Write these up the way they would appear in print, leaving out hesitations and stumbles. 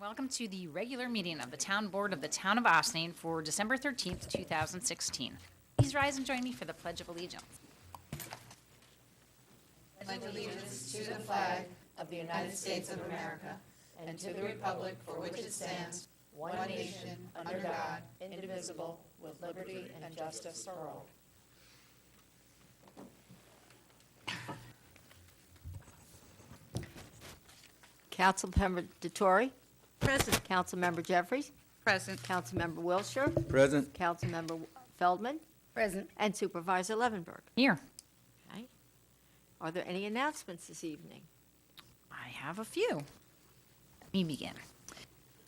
welcome to the regular meeting of the Town Board of the Town of Austining for December 13th, 2016. Please rise and join me for the Pledge of Allegiance. Pledge allegiance to the flag of the United States of America and to the republic for which it stands, one nation, under God, indivisible, with liberty and justice for all. Councilmember Dettori. Present. Councilmember Jeffries. Present. Councilmember Wilshire. Present. Councilmember Feldman. Present. And Supervisor Levenberg. Here, Okay. Are there any announcements this evening? I have a few. Let me begin.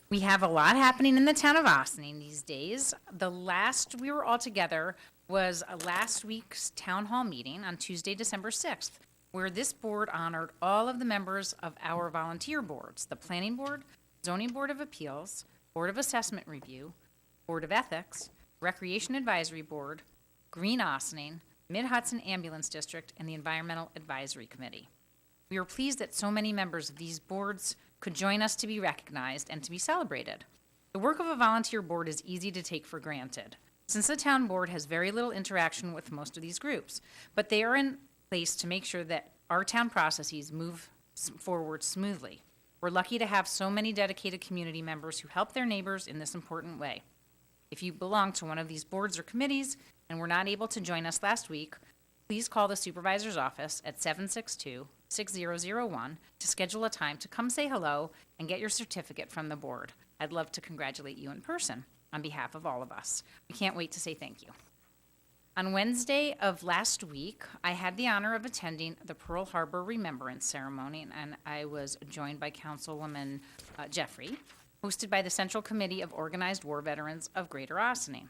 We have a lot happening in the Town of Austining these days. The last we were all together was last week's Town Hall meeting on Tuesday, December 6th, where this board honored all of the members of our volunteer boards, the Planning Board, Zoning Board of Appeals, Board of Assessment Review, Board of Ethics, Recreation Advisory Board, Green Austining, Mid-Hudson Ambulance District, and the Environmental Advisory Committee. We are pleased that so many members of these boards could join us to be recognized and to be celebrated. The work of a volunteer board is easy to take for granted, since the town board has very little interaction with most of these groups, but they are in place to make sure that our town processes move forward smoothly. We're lucky to have so many dedicated community members who help their neighbors in this important way. If you belong to one of these boards or committees and were not able to join us last week, please call the supervisor's office at 762-6001 to schedule a time to come say hello and get your certificate from the board. I'd love to congratulate you in person on behalf of all of us. We can't wait to say thank you. On Wednesday of last week, I had the honor of attending the Pearl Harbor Remembrance Ceremony, and I was joined by Councilwoman Jeffrey, hosted by the Central Committee of Organized War Veterans of Greater Austining.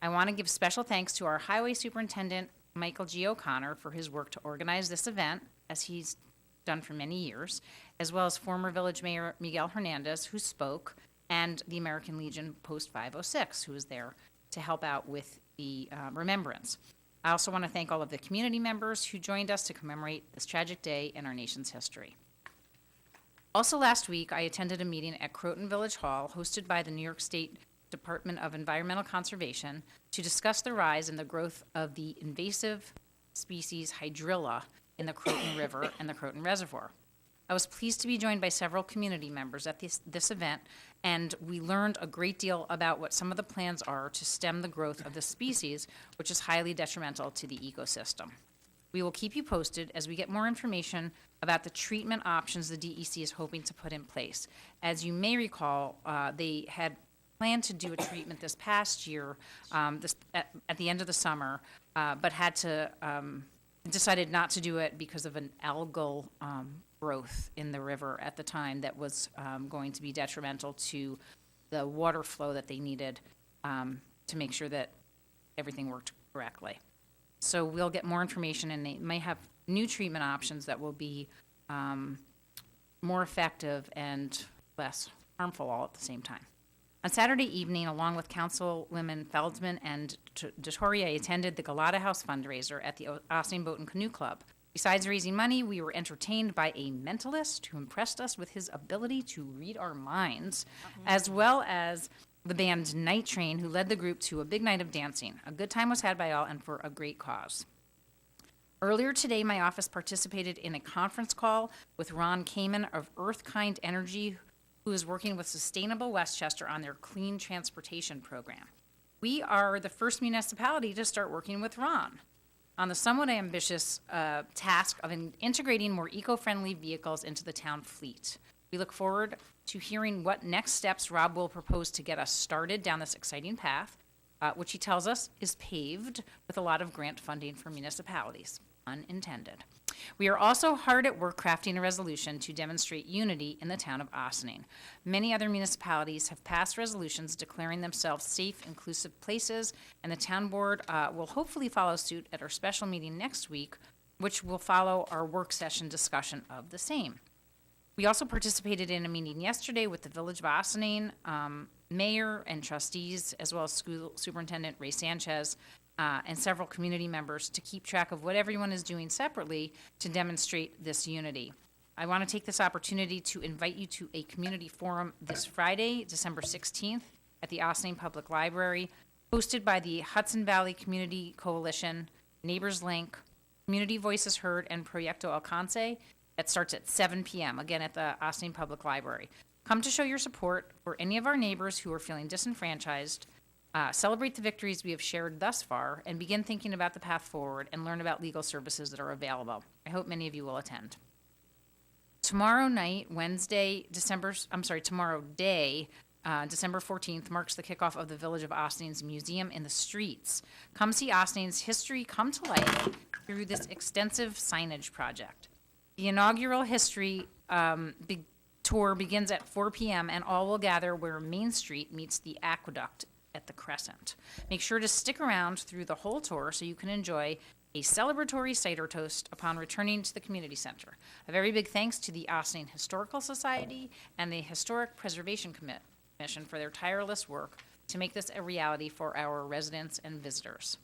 I want to give special thanks to our Highway Superintendent, Michael G. O'Connor, for his work to organize this event, as he's done for many years, as well as former Village Mayor Miguel Hernandez, who spoke, and the American Legion Post 506, who was there to help out with the remembrance. I also want to thank all of the community members who joined us to commemorate this tragic day in our nation's history. Also last week, I attended a meeting at Croton Village Hall hosted by the New York State Department of Environmental Conservation to discuss the rise and the growth of the invasive species hydrilla in the Croton River and the Croton Reservoir. I was pleased to be joined by several community members at this event, and we learned a great deal about what some of the plans are to stem the growth of the species, which is highly detrimental to the ecosystem. We will keep you posted as we get more information about the treatment options the DEC is hoping to put in place. As you may recall, they had planned to do a treatment this past year, at the end of the summer, but had to decided not to do it because of an algal growth in the river at the time that was going to be detrimental to the water flow that they needed to make sure that everything worked correctly. So we'll get more information, and they may have new treatment options that will be more effective and less harmful all at the same time. On Saturday evening, along with Councilwomen Feldman and Dettori, I attended the Galata House fundraiser at the Austining Boat and Canoe Club. Besides raising money, we were entertained by a mentalist who impressed us with his ability to read our minds, as well as the band Night Train, who led the group to a big night of dancing. A good time was had by all, and for a great cause. Earlier today, my office participated in a conference call with Ron Kamen of Earthkind Energy, who is working with Sustainable Westchester on their clean transportation program. We are the first municipality to start working with Ron on the somewhat ambitious task of integrating more eco-friendly vehicles into the town fleet. We look forward to hearing what next steps Rob will propose to get us started down this exciting path, which he tells us is paved with a lot of grant funding for municipalities, unintended. We are also hard at work crafting a resolution to demonstrate unity in the town of Austining. Many other municipalities have passed resolutions declaring themselves safe, inclusive places, and the town board will hopefully follow suit at our special meeting next week, which will follow our work session discussion of the same. We also participated in a meeting yesterday with the Village of Austining, mayor and trustees, as well as school superintendent Ray Sanchez, and several community members to keep track of what everyone is doing separately to demonstrate this unity. I want to take this opportunity to invite you to a community forum this Friday, December 16th, at the Ossining Public Library, hosted by the Hudson Valley Community Coalition, Neighbors Link, Community Voices Heard, and Proyecto Alcance. That starts at 7 p.m., again at the Ossining Public Library. Come to show your support for any of our neighbors who are feeling disenfranchised, celebrate the victories we have shared thus far, and begin thinking about the path forward and learn about legal services that are available. I hope many of you will attend. Tomorrow night, tomorrow day, December 14th, marks the kickoff of the Village of Ostining's Museum in the Streets. Come see Ostining's history come to life through this extensive signage project. The inaugural history tour begins at 4 p.m., and all will gather where Main Street meets the Aqueduct at the Crescent. Make sure to stick around through the whole tour so you can enjoy a celebratory cider toast upon returning to the community center. A very big thanks to the Ossining Historical Society and the Historic Preservation Commission for their tireless work to make this a reality for our residents and visitors.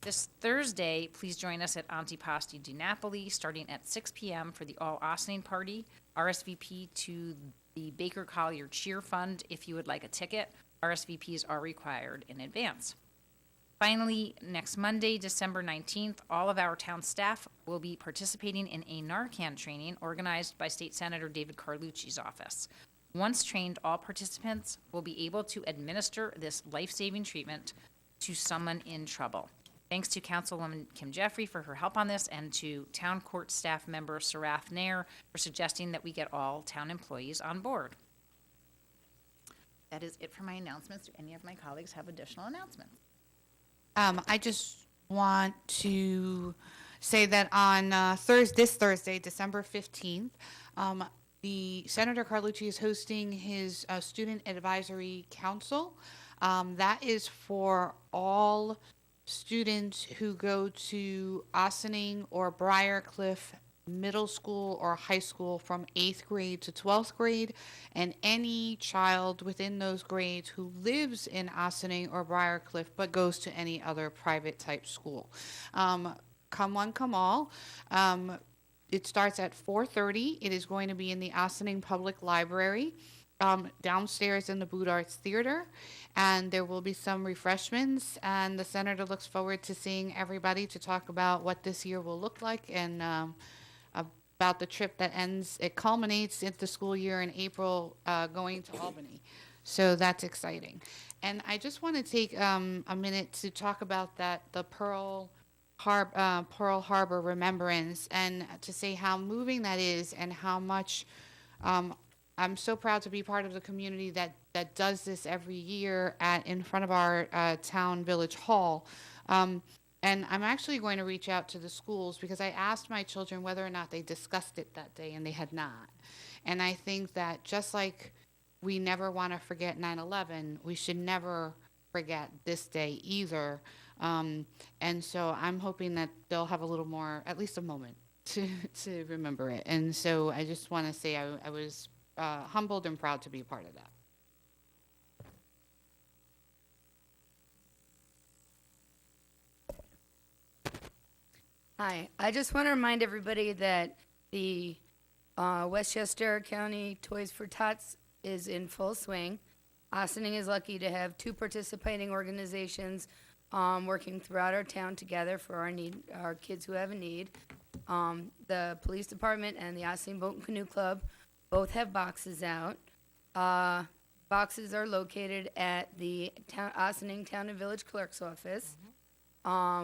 This Thursday, please join us at Antipasti di Napoli, starting at 6 p.m. for the All Ossining Party. RSVP to the Baker Collier Cheer Fund if you would like a ticket. RSVPs are required in advance. Finally, next Monday, December 19th, all of our town staff will be participating in a Narcan training organized by State Senator David Carlucci's office. Once trained, all participants will be able to administer this life-saving treatment to someone in trouble. Thanks to Councilwoman Kim Jeffrey for her help on this, and to Town Court staff member Sarath Nair for suggesting that we get all town employees on board. That is it for my announcements. Do any of my colleagues have additional announcements? I just want to say that on this Thursday, December 15th, the Senator Carlucci is hosting his Student Advisory Council. That is for all students who go to Ossining or Briarcliff Middle School or high school from 8th grade to 12th grade, and any child within those grades who lives in Ossining or Briarcliff but goes to any other private type school. Come one, come all. It starts at 4:30. It is going to be in the Ossining Public Library, downstairs in the Boot Arts Theater, and there will be some refreshments, and the senator looks forward to seeing everybody to talk about what this year will look like, and about the trip that it culminates in the school year in April, going to Albany. So that's exciting. And I just want to take a minute to talk about the Pearl Harbor Remembrance, and to say how moving that is, and how much I'm so proud to be part of the community that does this every year in front of our town village hall. And I'm actually going to reach out to the schools, because I asked my children whether or not they discussed it that day, and they had not. And I think that just like we never want to forget 9/11, we should never forget this day either. And so I'm hoping that they'll have a little more, at least a moment, to remember it. And so I just want to say I was humbled and proud to be a part of that. Hi, I just want to remind everybody that the Westchester County Toys for Tots is in full swing. Ossining is lucky to have 2 participating organizations working throughout our town together for our kids who have a need. The police department and the Ossining Boat and Canoe Club both have boxes out. Boxes are located at the Ossining Town and Village Clerk's office.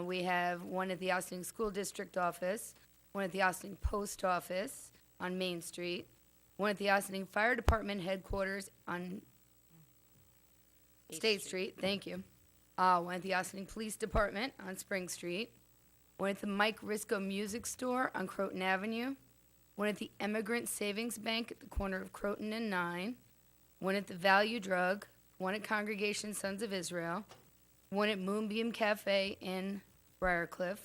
We have one at the Ossining School District office, one at the Ossining Post Office on Main Street, one at the Ossining Fire Department headquarters on State Street, thank you. One at the Ossining Police Department on Spring Street, one at the Mike Risco Music Store on Croton Avenue, one at the Emigrant Savings Bank at the corner of Croton and 9, one at the Value Drug, one at Congregation Sons of Israel, one at Moonbeam Cafe in Briarcliff,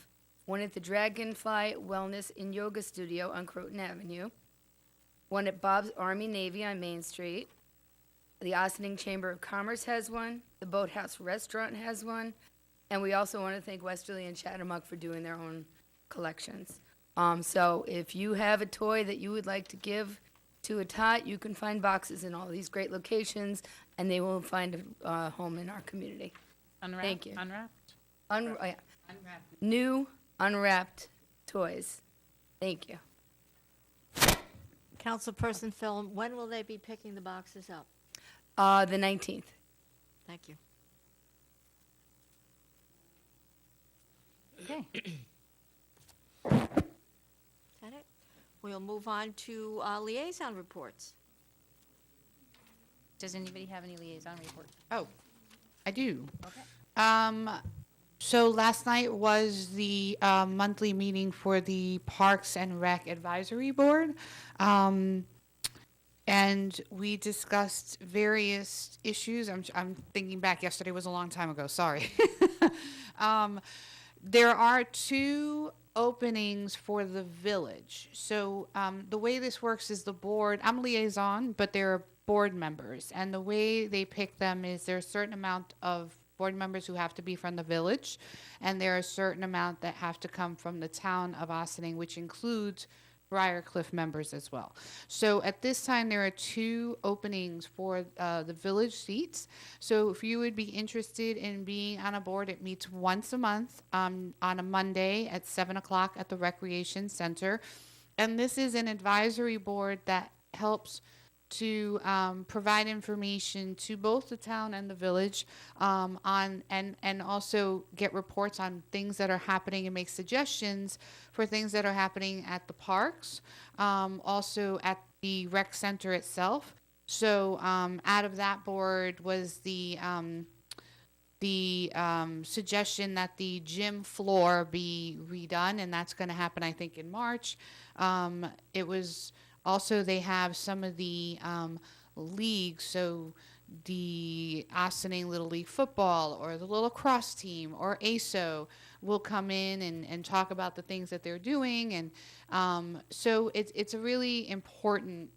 one at the Dragonfly Wellness and Yoga Studio on Croton Avenue, one at Bob's Army Navy on Main Street, the Ossining Chamber of Commerce has one, the Boathouse Restaurant has one, and we also want to thank Westerly and Chatham for doing their own collections. So if you have a toy that you would like to give to a tot, you can find boxes in all these great locations, and they will find a home in our community. Unwrapped? Thank you. Unwrapped? Yeah. New unwrapped toys. Thank you. Councilperson Phelan, when will they be picking the boxes up? The 19th. Thank you. Okay. Is that it? We'll move on to liaison reports. Does anybody have any liaison reports? Oh, I do. Okay. So last night was the monthly meeting for the Parks and Rec Advisory Board. And we discussed various issues. I'm thinking back, yesterday was a long time ago, sorry. There are 2 openings for the village. So the way this works is the board, I'm liaison, but there are board members. And the way they pick them is there's a certain amount of board members who have to be from the village, and there are a certain amount that have to come from the town of Ossining, which includes Briarcliff members as well. So at this time, there are 2 openings for the village seats. So if you would be interested in being on a board, it meets once a month on a Monday at 7 o'clock at the Recreation Center. And this is an advisory board that helps to provide information to both the town and the village on and also get reports on things that are happening and make suggestions for things that are happening at the parks, also at the rec center itself. So out of that board was the suggestion that the gym floor be redone, and that's going to happen, I think, in March. It was also, they have some of the leagues, so the Ossining Little League Football or the Little Lacrosse team or ASO will come in and talk about the things that they're doing. And so it's a really important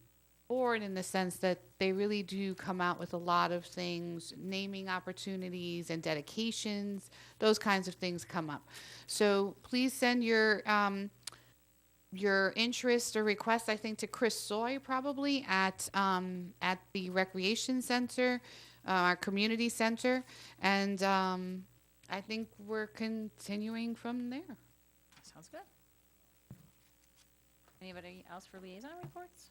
board in the sense that they really do come out with a lot of things, naming opportunities and dedications, those kinds of things come up. So please send your interest or request, I think, to Chris Soy probably at the Recreation Center, our community center, and I think we're continuing from there. Sounds good. Anybody else for liaison reports?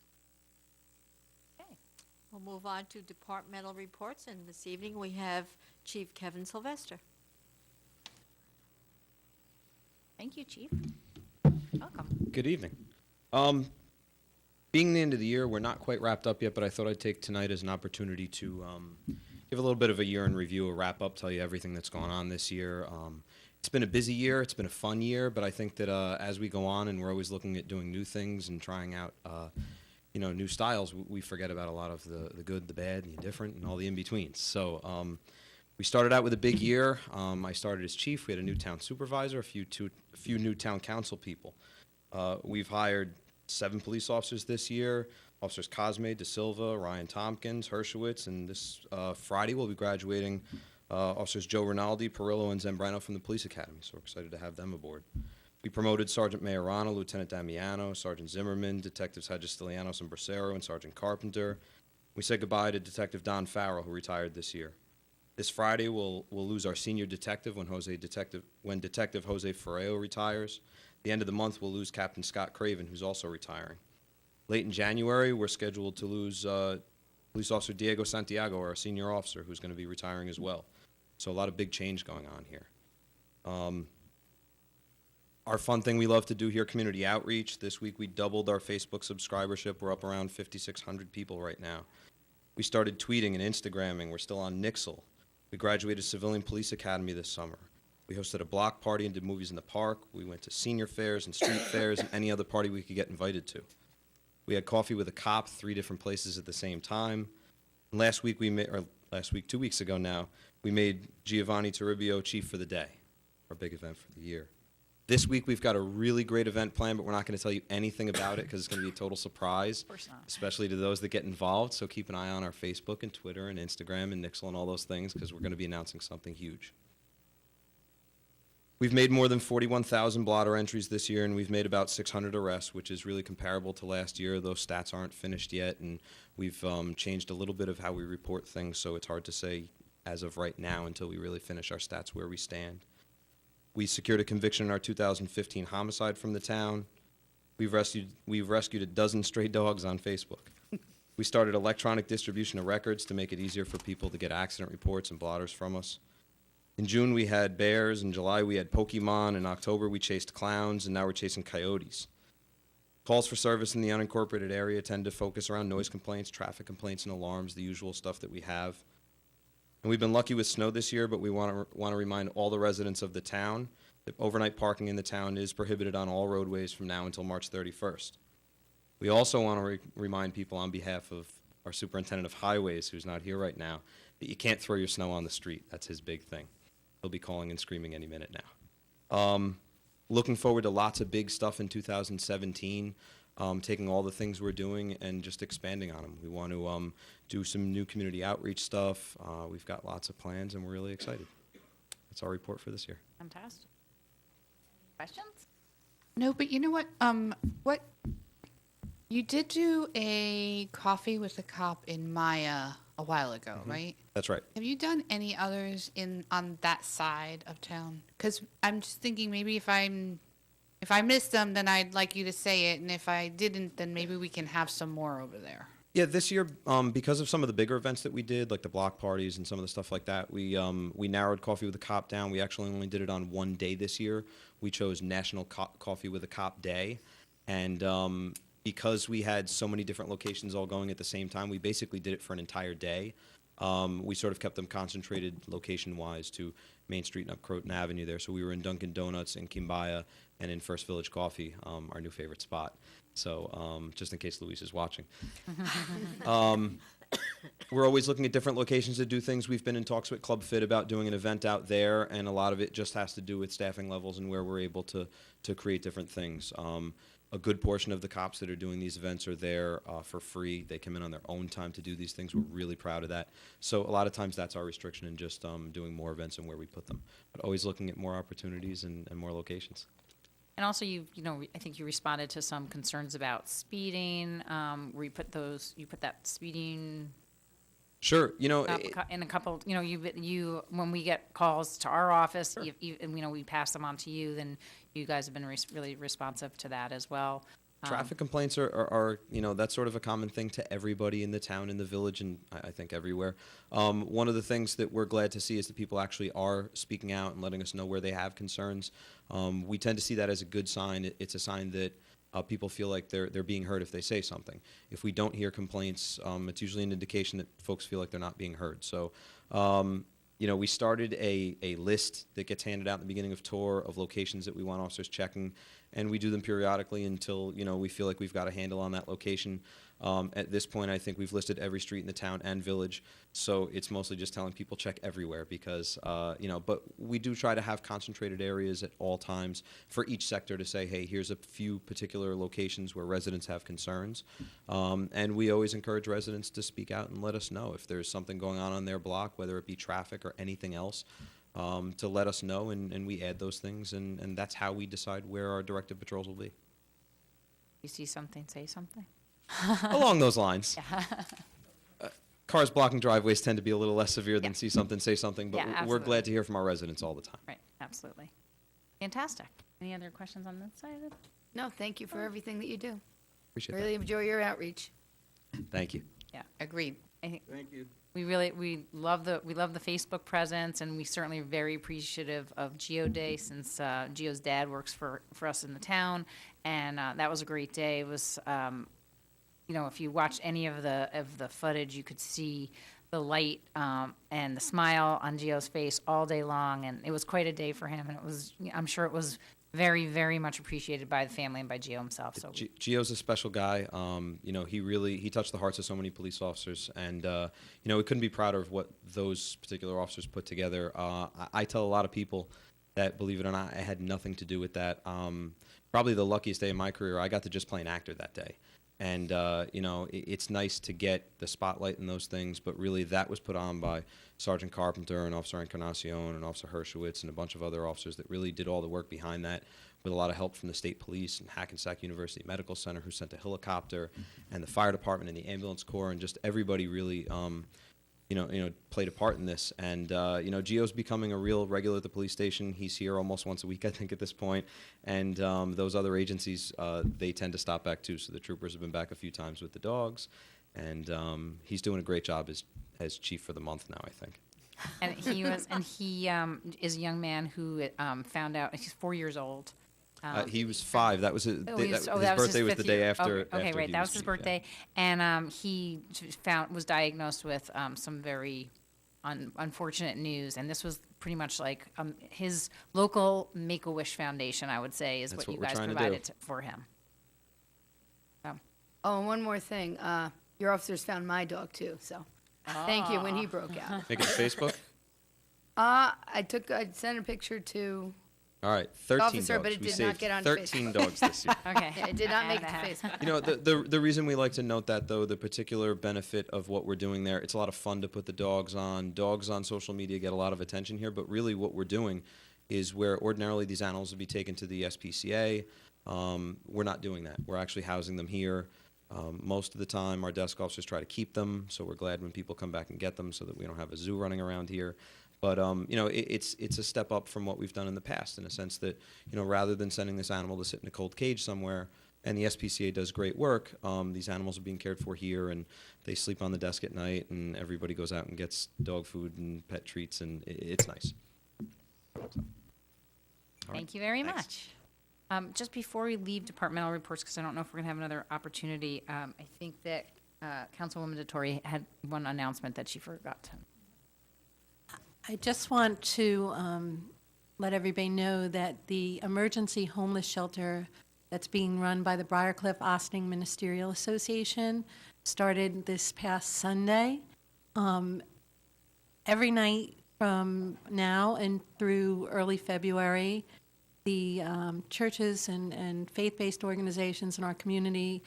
Okay. We'll move on to departmental reports, and this evening we have Chief Kevin Sylvester. Thank you, Chief. Welcome. Good evening. Being the end of the year, we're not quite wrapped up yet, but I thought I'd take tonight as an opportunity to give a little bit of a year in review, a wrap up, tell you everything that's gone on this year. It's been a busy year. It's been a fun year, but I think that as we go on and we're always looking at doing new things and trying out, new styles, we forget about a lot of the good, the bad, and the indifferent, and all the in-betweens. So we started out with a big year. I started as chief. We had a new town supervisor, a few new town council people. We've hired 7 police officers this year. Officers Cosme, De Silva, Ryan Tompkins, Hershowitz, and this Friday we'll be graduating Officers Joe Rinaldi, Perillo, and Zambrano from the Police Academy, so we're excited to have them aboard. We promoted Sergeant Majorano, Lieutenant Damiano, Sergeant Zimmerman, Detectives Hagestilianos and Bracero, and Sergeant Carpenter. We said goodbye to Detective Don Farrell, who retired this year. This Friday, we'll lose our senior detective when Detective Jose Ferreo retires. At the end of the month, we'll lose Captain Scott Craven, who's also retiring. Late in January, we're scheduled to lose Police Officer Diego Santiago, our senior officer, who's going to be retiring as well. So a lot of big change going on here. Our fun thing we love to do here, community outreach. This week we doubled our Facebook subscribership. We're up around 5,600 people right now. We started tweeting and Instagramming. We're still on Nixle. We graduated Civilian Police Academy this summer. We hosted a block party and did movies in the park. We went to senior fairs and street fairs and any other party we could get invited to. We had coffee with a cop 3 different places at the same time. And last week, 2 weeks ago now, we made Giovanni Toribio chief for the day, our big event for the year. This week, we've got a really great event planned, but we're not going to tell you anything about it because it's going to be a total surprise, Of course not. especially to those that get involved. So keep an eye on our Facebook and Twitter and Instagram and Nixle and all those things because we're going to be announcing something huge. We've made more than 41,000 blotter entries this year, and we've made about 600 arrests, which is really comparable to last year. Those stats aren't finished yet, and we've changed a little bit of how we report things, so it's hard to say as of right now until we really finish our stats where we stand. We secured a conviction in our 2015 homicide from the town. We've rescued a dozen stray dogs on Facebook. We started electronic distribution of records to make it easier for people to get accident reports and blotters from us. In June, we had bears. In July, we had Pokemon. In October, we chased clowns, and now we're chasing coyotes. Calls for service in the unincorporated area tend to focus around noise complaints, traffic complaints, and alarms, the usual stuff that we have. And we've been lucky with snow this year, but we want to remind all the residents of the town that overnight parking in the town is prohibited on all roadways from now until March 31st. We also want to remind people on behalf of our superintendent of highways, who's not here right now, that you can't throw your snow on the street. That's his big thing. He'll be calling and screaming any minute now. Looking forward to lots of big stuff in 2017, taking all the things we're doing and just expanding on them. We want to do some new community outreach stuff. We've got lots of plans, and we're really excited. That's our report for this year. Fantastic. Questions? No, but you know what? What you did do a coffee with a cop in Maya a while ago, right? That's right. Have you done any others on that side of town? Because I'm just thinking maybe if I missed them, then I'd like you to say it, and if I didn't, then maybe we can have some more over there. Yeah, this year, because of some of the bigger events that we did, like the block parties and some of the stuff like that, we narrowed Coffee with a Cop down. We actually only did it on one day this year. We chose National Coffee with a Cop Day, and because we had so many different locations all going at the same time, we basically did it for an entire day. We sort of kept them concentrated location-wise to Main Street and up Croton Avenue there. So we were in Dunkin' Donuts in Kimbaya and in First Village Coffee, our new favorite spot. So just in case Luis is watching. We're always looking at different locations to do things. We've been in talks with Club Fit about doing an event out there, and a lot of it just has to do with staffing levels and where we're able to create different things. A good portion of the cops that are doing these events are there for free. They come in on their own time to do these things. We're really proud of that. So a lot of times that's our restriction in just doing more events and where we put them. But always looking at more opportunities and more locations. And also, I think you responded to some concerns about speeding, where you put that speeding Sure. up in a couple, you when we get calls to our office, and we pass them on to you, then you guys have been really responsive to that as well. Traffic complaints are that's sort of a common thing to everybody in the town, in the village, and I think everywhere. One of the things that we're glad to see is that people actually are speaking out and letting us know where they have concerns. We tend to see that as a good sign. It's a sign that people feel like they're being heard if they say something. If we don't hear complaints, it's usually an indication that folks feel like they're not being heard. So, we started a list that gets handed out in the beginning of tour of locations that we want officers checking, and we do them periodically until we feel like we've got a handle on that location. At this point, I think we've listed every street in the town and village, so it's mostly just telling people check everywhere because, but we do try to have concentrated areas at all times for each sector to say, hey, here's a few particular locations where residents have concerns, and we always encourage residents to speak out and let us know if there's something going on their block, whether it be traffic or anything else. To let us know, and we add those things, and that's how we decide where our directed patrols will be. You see something, say something. Along those lines. Cars blocking driveways tend to be a little less severe than see something, say something, but Yeah, we're absolutely. glad to hear from our residents all the time. Right, absolutely. Fantastic. Any other questions on that side? No, thank you for everything that you do. Appreciate Really enjoy your outreach. that. Thank you. Agreed. Thank you. We love the Facebook presence, and we certainly are very appreciative of Geo Day since Geo's dad works for us in the town, and that was a great day. It was, if you watched any of the footage, you could see the light and the smile on Geo's face all day long, and it was quite a day for him. And I'm sure it was very, very much appreciated by the family and by Gio himself. So Gio's a special guy. He touched the hearts of so many police officers, and we couldn't be prouder of what those particular officers put together. I tell a lot of people that, believe it or not, I had nothing to do with that. Probably the luckiest day of my career, I got to just play an actor that day. And, it's nice to get the spotlight in those things, but really that was put on by Sergeant Carpenter and Officer Encarnacion and Officer Hershowitz and a bunch of other officers that really did all the work behind that, with a lot of help from the state police and Hackensack University Medical Center, who sent a helicopter, and the fire department and the ambulance corps, and just everybody really, played a part in this. And, Gio's becoming a real regular at the police station. He's here almost once a week, I think, at this point. And those other agencies, they tend to stop back too. So the troopers have been back a few times with the dogs. And he's doing a great job as chief for the month now, I think. And he is a young man who found out, he's 4 years old. He was 5. That was his, Oh, his that was birthday his was the fifth day year. after. Okay, after right. he That was his chief, yeah. birthday, and he was diagnosed with some very unfortunate news, and this was pretty much like his local Make-A-Wish Foundation, I would say, is That's what you what we're guys trying to provided do. for him. Oh, and one more thing. Your officers found my dog too, so thank you when he broke out. Make it to Facebook. I sent a picture to, All right, 13 Officer, dogs. but it We did not saved get on 13 dogs this year. Okay. it did not make it And, to Facebook. You know, the reason we like to note that, though, the particular benefit of what we're doing there, it's a lot of fun to put the dogs on. Dogs on social media get a lot of attention here, but really what we're doing is where ordinarily these animals would be taken to the SPCA, we're not doing that. We're actually housing them here. Most of the time, our desk officers try to keep them, so we're glad when people come back and get them so that we don't have a zoo running around here. But, it's a step up from what we've done in the past, in a sense that, rather than sending this animal to sit in a cold cage somewhere, and the SPCA does great work, these animals are being cared for here, and they sleep on the desk at night, and everybody goes out and gets dog food and pet treats, and it's nice. Thank you very Thanks. much. Just before we leave departmental reports, because I don't know if we're going to have another opportunity, I think that Councilwoman DeTore had one announcement that she forgot to. I just want to let everybody know that the emergency homeless shelter that's being run by the Briarcliff Ossining Ministerial Association started this past Sunday. Every night from now and through early February, the churches and faith-based organizations in our community,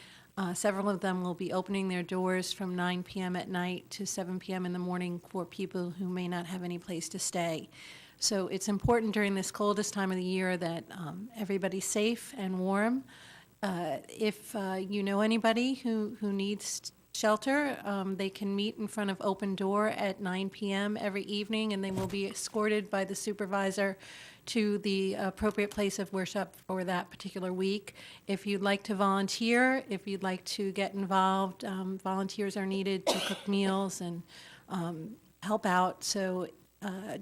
several of them will be opening their doors from 9 p.m. at night to 7 p.m. in the morning for people who may not have any place to stay. So it's important during this coldest time of the year that everybody's safe and warm. If you know anybody who needs shelter, they can meet in front of Open Door at 9 p.m. every evening, and they will be escorted by the supervisor to the appropriate place of worship for that particular week. If you'd like to volunteer, if you'd like to get involved, volunteers are needed to cook meals and help out. So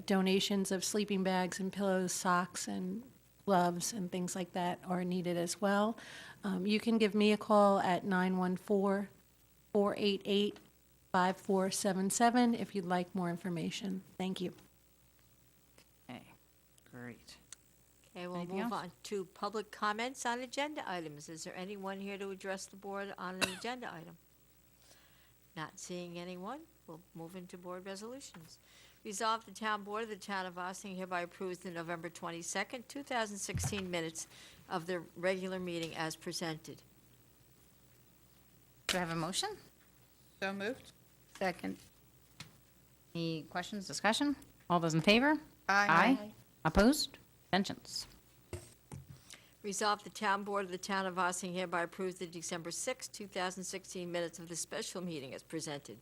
donations of sleeping bags and pillows, socks and gloves and things like that are needed as well. You can give me a call at 914-488-5477 if you'd like more information. Thank you. Okay, great. Okay, we'll Anything move else? on to public comments on agenda items. Is there anyone here to address the board on an agenda item? Not seeing anyone, we'll move into board resolutions. Resolved, the town board of the town of Ossining hereby approves the November 22nd, 2016 minutes of the regular meeting as presented. Do I have a motion? So moved. Second. Any questions, discussion? All those in favor? Aye. Opposed? Abstentions? Resolved, the town board of the town of Ossining hereby approves the December 6, 2016 minutes of the special meeting as presented.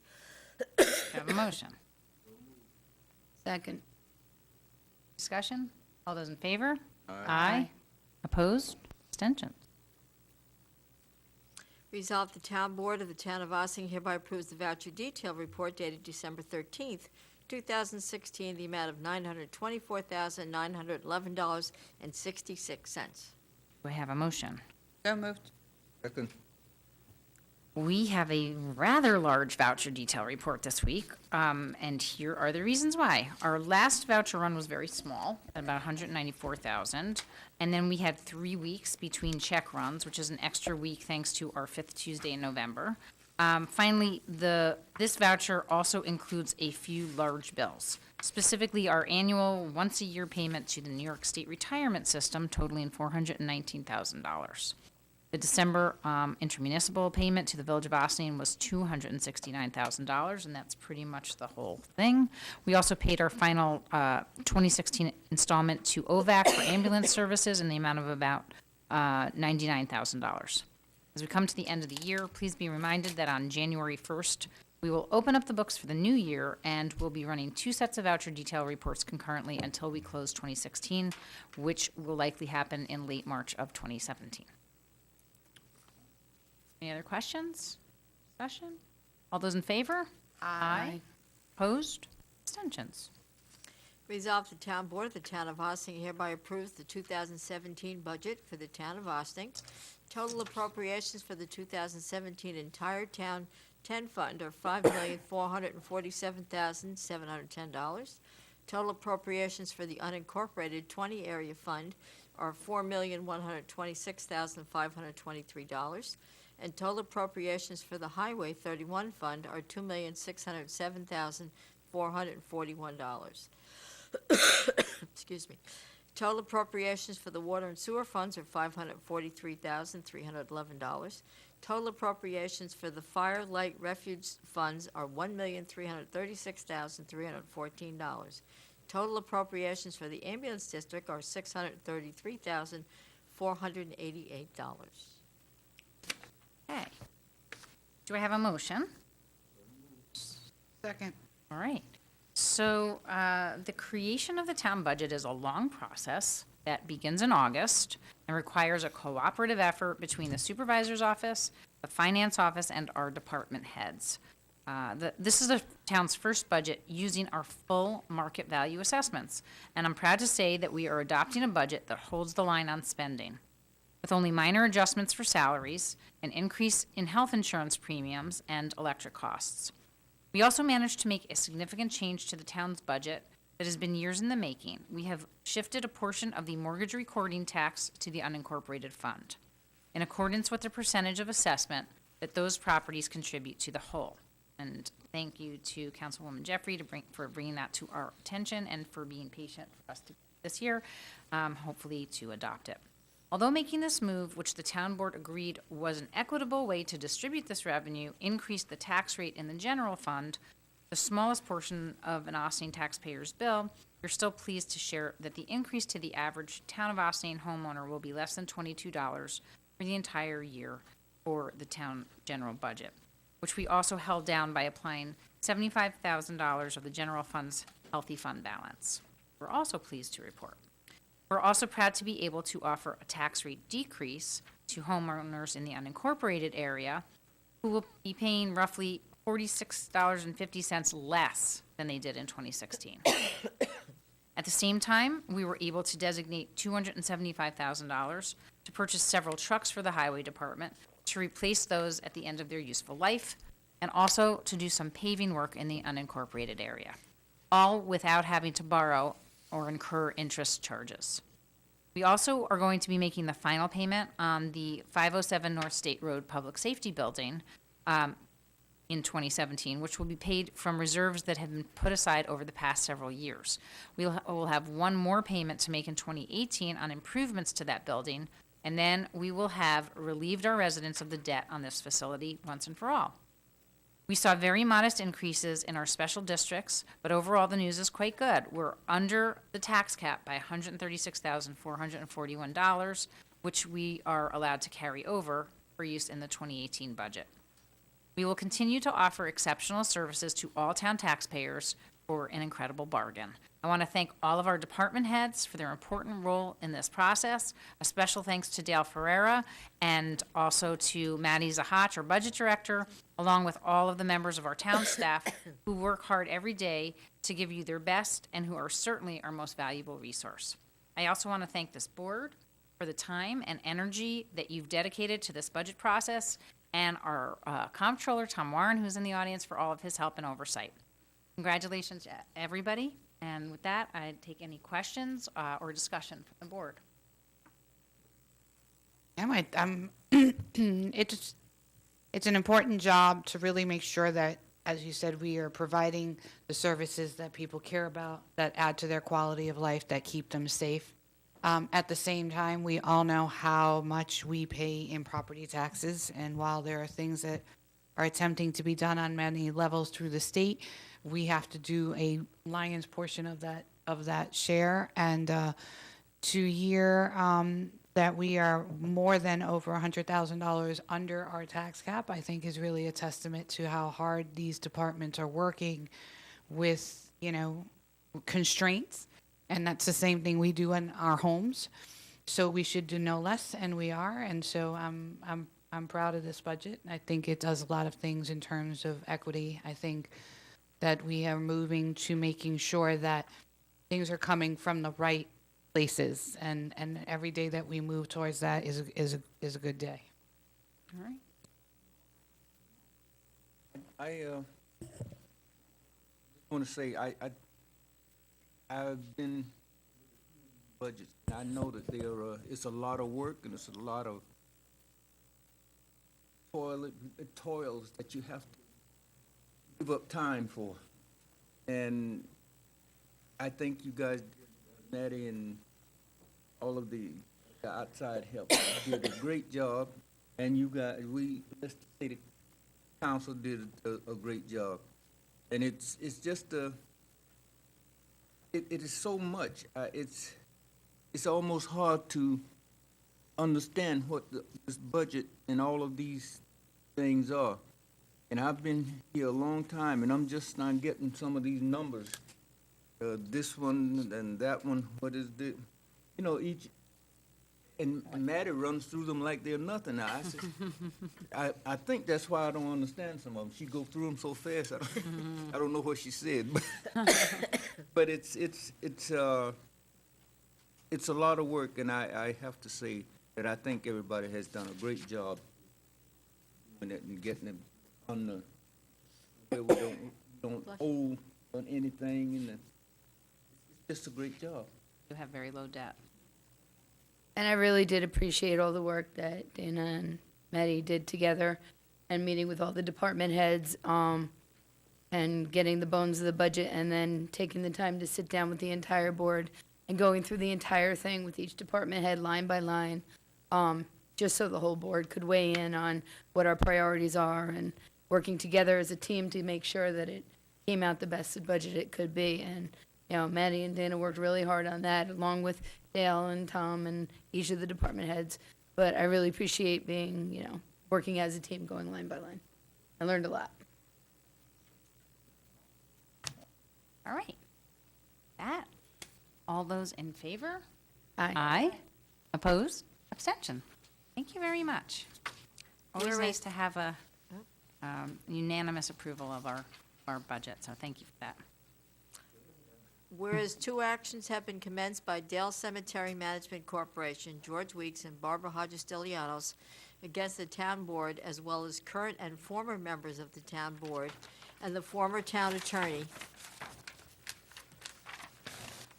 Do I have a motion? Second. Discussion? All those in favor? Aye. Opposed? Abstentions? Resolved, the town board of the town of Ossining hereby approves the voucher detail report dated December 13th, 2016, the amount of $924,911.66. Do I have a motion? So moved. Second. We have a rather large voucher detail report this week, and here are the reasons why. Our last voucher run was very small, at about $194,000, and then we had 3 weeks between check runs, which is an extra week thanks to our 5th Tuesday in November. Finally, this voucher also includes a few large bills, specifically our annual once-a-year payment to the New York State Retirement System totaling $419,000. The December intermunicipal payment to the Village of Ossining was $269,000, and that's pretty much the whole thing. We also paid our final 2016 installment to OVAC for ambulance services in the amount of about $99,000. As we come to the end of the year, please be reminded that on January 1st, we will open up the books for the new year, and we'll be running 2 sets of voucher detail reports concurrently until we close 2016, which will likely happen in late March of 2017. Any other questions? Discussion? All those in favor? Aye. Opposed? Abstentions? Resolved, the Town Board of the Town of Ossining hereby approves the 2017 budget for the Town of Ossining. Total appropriations for the 2017 entire Town 10 Fund are $5,447,710. Total appropriations for the unincorporated 20 Area Fund are $4,126,523. And total appropriations for the Highway 31 Fund are $2,607,441. Excuse me. Total appropriations for the Water and Sewer Funds are $543,311. Total appropriations for the Fire, Light, Refuge Funds are $1,336,314. Total appropriations for the Ambulance District are $633,488. Okay. Do I have a motion? Second. All right. So the creation of the town budget is a long process that begins in August and requires a cooperative effort between the supervisor's office, the finance office, and our department heads. This is the town's first budget using our full market value assessments, and I'm proud to say that we are adopting a budget that holds the line on spending. With only minor adjustments for salaries, an increase in health insurance premiums, and electric costs. We also managed to make a significant change to the town's budget that has been years in the making. We have shifted a portion of the mortgage recording tax to the unincorporated fund, in accordance with the percentage of assessment that those properties contribute to the whole. And thank you to Councilwoman Jeffrey for bringing that to our attention and for being patient for us to this year, hopefully to adopt it. Although making this move, which the town board agreed was an equitable way to distribute this revenue, increased the tax rate in the general fund, the smallest portion of an Ossining taxpayer's bill, we're still pleased to share that the increase to the average town of Ossining homeowner will be less than $22 for the entire year for the town general budget, which we also held down by applying $75,000 of the general fund's healthy fund balance. We're also pleased to report. We're also proud to be able to offer a tax rate decrease to homeowners in the unincorporated area who will be paying roughly $46.50 less than they did in 2016. At the same time, we were able to designate $275,000 to purchase several trucks for the highway department to replace those at the end of their useful life, and also to do some paving work in the unincorporated area, all without having to borrow or incur interest charges. We also are going to be making the final payment on the 507 North State Road Public Safety Building in 2017, which will be paid from reserves that have been put aside over the past several years. We'll have one more payment to make in 2018 on improvements to that building, and then we will have relieved our residents of the debt on this facility once and for all. We saw very modest increases in our special districts, but overall the news is quite good. We're under the tax cap by $136,441, which we are allowed to carry over for use in the 2018 budget. We will continue to offer exceptional services to all town taxpayers for an incredible bargain. I want to thank all of our department heads for their important role in this process. A special thanks to Dale Ferreira and also to Maddie Zahatch, our budget director, along with all of the members of our town staff who work hard every day to give you their best and who are certainly our most valuable resource. I also want to thank this board for the time and energy that you've dedicated to this budget process, and our comptroller, Tom Warren, who's in the audience, for all of his help and oversight. Congratulations, everybody. And with that, I'd take any questions or discussion from the board. Yeah, it's an important job to really make sure that, as you said, we are providing the services that people care about, that add to their quality of life, that keep them safe. At the same time, we all know how much we pay in property taxes, and while there are things that are attempting to be done on many levels through the state, we have to do a lion's portion of that share. And to hear that we are more than over $100,000 under our tax cap, I think is really a testament to how hard these departments are working with, constraints. And that's the same thing we do in our homes. So we should do no less, and we are. And so I'm proud of this budget. I think it does a lot of things in terms of equity. I think that we are moving to making sure that things are coming from the right places, and every day that we move towards that is a good day. All right. I want to say I've been budgets. I know that it's a lot of work and it's a lot of toils that you have to give up time for. And I think you guys, Maddie and all of the outside help, did a great job. And you guys, let's say the council did a great job. And it's just it is so much. It's almost hard to understand what this budget and all of these things are. And I've been here a long time, and I'm just not getting some of these numbers. This one and that one, what is the, each, and Maddie runs through them like they're nothing. Now, I think that's why I don't understand some of them. She go through them so fast, I don't know what she said. But it's a lot of work, and I have to say that I think everybody has done a great job doing it and getting it on the, where we don't owe on anything, and it's just a great job. You have very low debt. And I really did appreciate all the work that Dana and Maddie did together, and meeting with all the department heads, and getting the bones of the budget, and then taking the time to sit down with the entire board and going through the entire thing with each department head line by line, just so the whole board could weigh in on what our priorities are, and working together as a team to make sure that it came out the best budget it could be. And Maddie and Dana worked really hard on that, along with Dale and Tom and each of the department heads. But I really appreciate being, working as a team, going line by line. I learned a lot. All right. That. All those in favor? Aye. Aye. Opposed? Abstention? Thank you very much. Always We're nice to have a unanimous approval of our budget, so thank you for that. Whereas 2 actions have been commenced by Dale Cemetery Management Corporation, George Weeks and Barbara Hodges Delianos, against the town board, as well as current and former members of the town board and the former town attorney.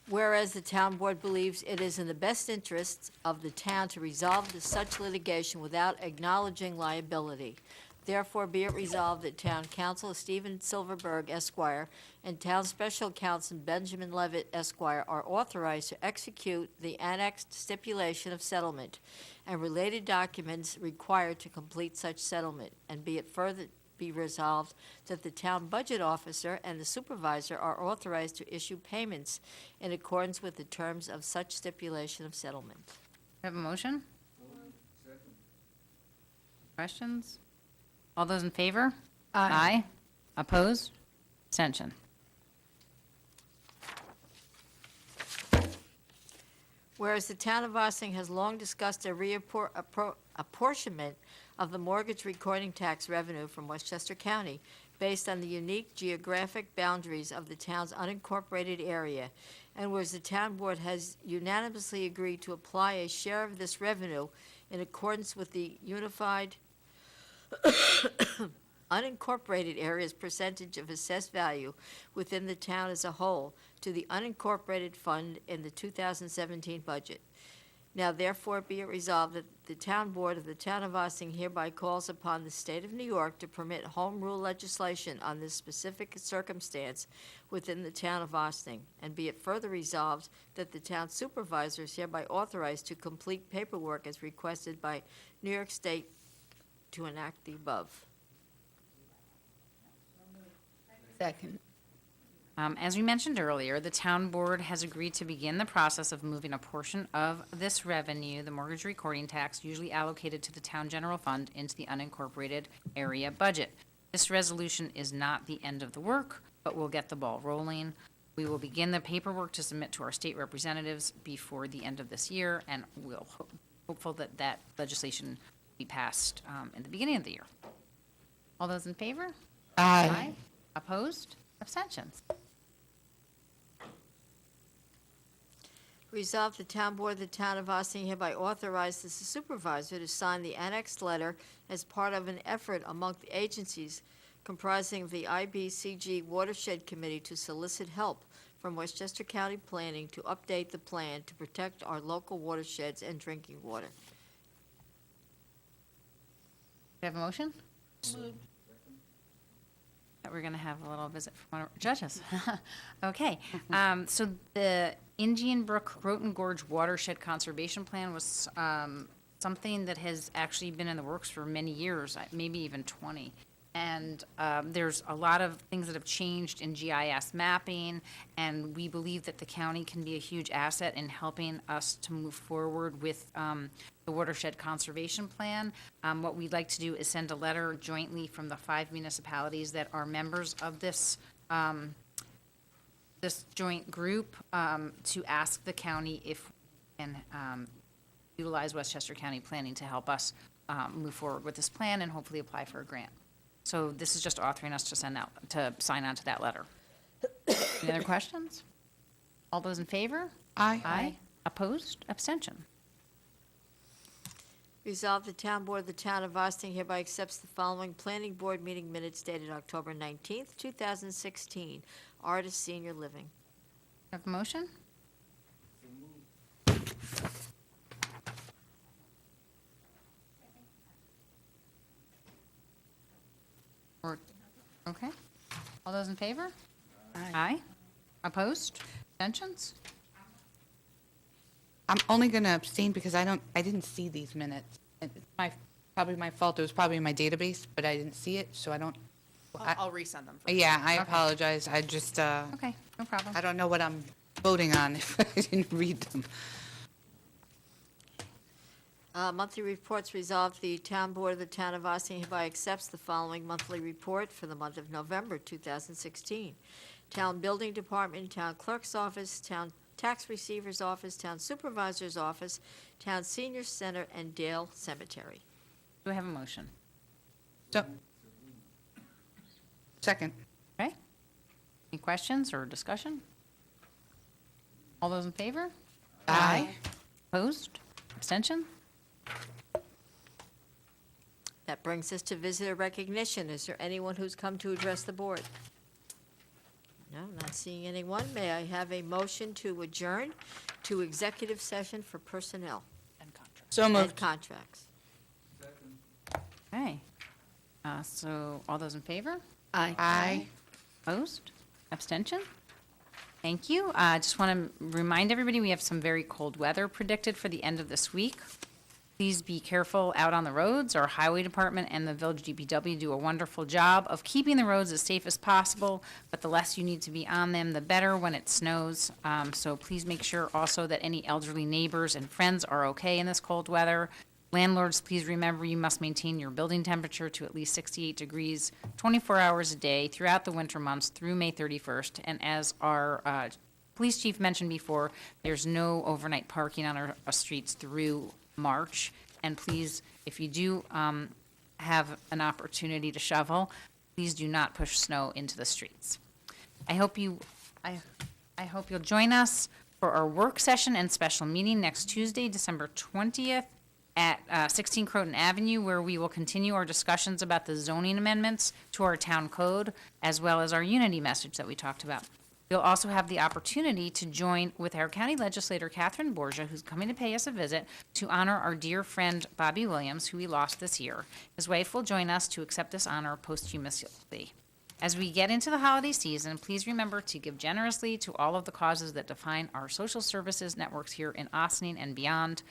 Whereas the town board believes it is in the best interests of the town to resolve such litigation without acknowledging liability. Therefore, be it resolved that Town Council Stephen Silverberg Esquire and Town Special Counsel Benjamin Levitt Esquire are authorized to execute the annexed stipulation of settlement and related documents required to complete such settlement. And be it further be resolved that the town budget officer and the supervisor are authorized to issue payments in accordance with the terms of such stipulation of settlement. Have a motion? Questions? All those in favor? Aye. Opposed? Abstention? Whereas the town of Ossining has long discussed a apportionment of the mortgage recording tax revenue from Westchester County based on the unique geographic boundaries of the town's unincorporated area, and whereas the town board has unanimously agreed to apply a share of this revenue in accordance with the unified unincorporated area's percentage of assessed value within the town as a whole to the unincorporated fund in the 2017 budget. Now therefore be it resolved that the Town Board of the Town of Ossining hereby calls upon the State of New York to permit home rule legislation on this specific circumstance within the Town of Ossining. And be it further resolved that the Town Supervisor is hereby authorized to complete paperwork as requested by New York State to enact the above. Second. As we mentioned earlier, the town board has agreed to begin the process of moving a portion of this revenue, the mortgage recording tax, usually allocated to the town general fund, into the unincorporated area budget. This resolution is not the end of the work, but will get the ball rolling. We will begin the paperwork to submit to our state representatives before the end of this year, and we'll hopeful that that legislation be passed in the beginning of the year. All those in favor? Aye. Opposed? Abstentions? Resolved, the Town Board of the Town of Ossining hereby authorizes the supervisor to sign the annexed letter as part of an effort among the agencies comprising the IBCG Watershed Committee to solicit help from Westchester County Planning to update the plan to protect our local watersheds and drinking water. Do we have a motion? That we're going to have a little visit from one of our judges. Okay. So the Indian Brook Groton Gorge Watershed Conservation Plan was something that has actually been in the works for many years, maybe even 20. And there's a lot of things that have changed in GIS mapping, and we believe that the county can be a huge asset in helping us to move forward with the watershed conservation plan. What we'd like to do is send a letter jointly from the 5 municipalities that are members of this this joint group to ask the county if we can utilize Westchester County Planning to help us move forward with this plan and hopefully apply for a grant. So this is just authoring us to sign on to that letter. Any other questions? All those in favor? Aye. Opposed? Abstention? Resolved, the Town Board of the Town of Ossining hereby accepts the following Planning Board meeting minutes dated October 19th, 2016. Artist Senior Living. Have a motion? Okay. All those in favor? Aye. Opposed? Abstentions? I'm only going to abstain because I didn't see these minutes. It's probably my fault. It was probably in my database, but I didn't see it, so I don't. I'll resend them. Yeah, I apologize. I just, Okay, no problem. I don't know what I'm voting on if I didn't read them. Monthly reports resolved, the Town Board of the Town of Ossining hereby accepts the following monthly report for the month of November 2016. Town Building Department, Town Clerk's Office, Town Tax Receiver's Office, Town Supervisor's Office, Town Senior Center, and Dale Cemetery. Do I have a motion? So, second. Okay. Any questions or discussion? All those in favor? Aye. Opposed? Abstention? That brings us to visitor recognition. Is there anyone who's come to address the board? No, not seeing anyone. May I have a motion to adjourn to executive session for personnel So and moved. contracts? Okay. So all those in favor? Aye. Aye. Opposed? Abstention? Thank you. I just want to remind everybody, we have some very cold weather predicted for the end of this week. Please be careful out on the roads. Our highway department and the village DPW do a wonderful job of keeping the roads as safe as possible, but the less you need to be on them, the better when it snows. So please make sure also that any elderly neighbors and friends are okay in this cold weather. Landlords, please remember you must maintain your building temperature to at least 68 degrees 24 hours a day throughout the winter months through May 31st. And as our police chief mentioned before, there's no overnight parking on our streets through March. And please, if you do have an opportunity to shovel, please do not push snow into the streets. I hope you'll join us for our work session and special meeting next Tuesday, December 20th at 16 Croton Avenue, where we will continue our discussions about the zoning amendments to our town code, as well as our unity message that we talked about. You'll also have the opportunity to join with our county legislator, Catherine Borgia, who's coming to pay us a visit to honor our dear friend Bobby Williams, who we lost this year. His wife will join us to accept this honor posthumously. As we get into the holiday season, please remember to give generously to all of the causes that define our social services networks here in Ossining and beyond.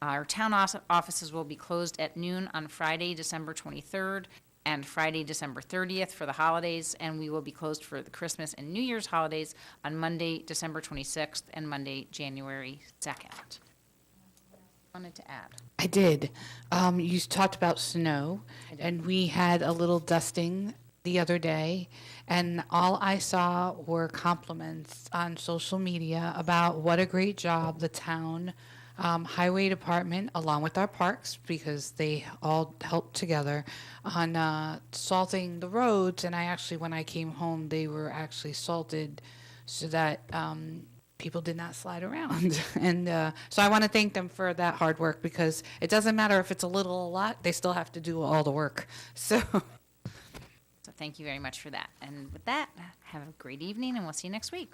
Our town offices will be closed at noon on Friday, December 23rd, and Friday, December 30th for the holidays, and we will be closed for the Christmas and New Year's holidays on Monday, December 26th, and Monday, January 2nd. Wanted to add. I did. You talked about snow, and we had a little dusting the other day, and all I saw were compliments on social media about what a great job the town highway department, along with our parks, because they all helped together on salting the roads. And I actually, when I came home, they were actually salted so that people did not slide around. And so I want to thank them for that hard work, because it doesn't matter if it's a little or a lot, they still have to do all the work. So So thank you very much for that. And with that, have a great evening, and we'll see you next week.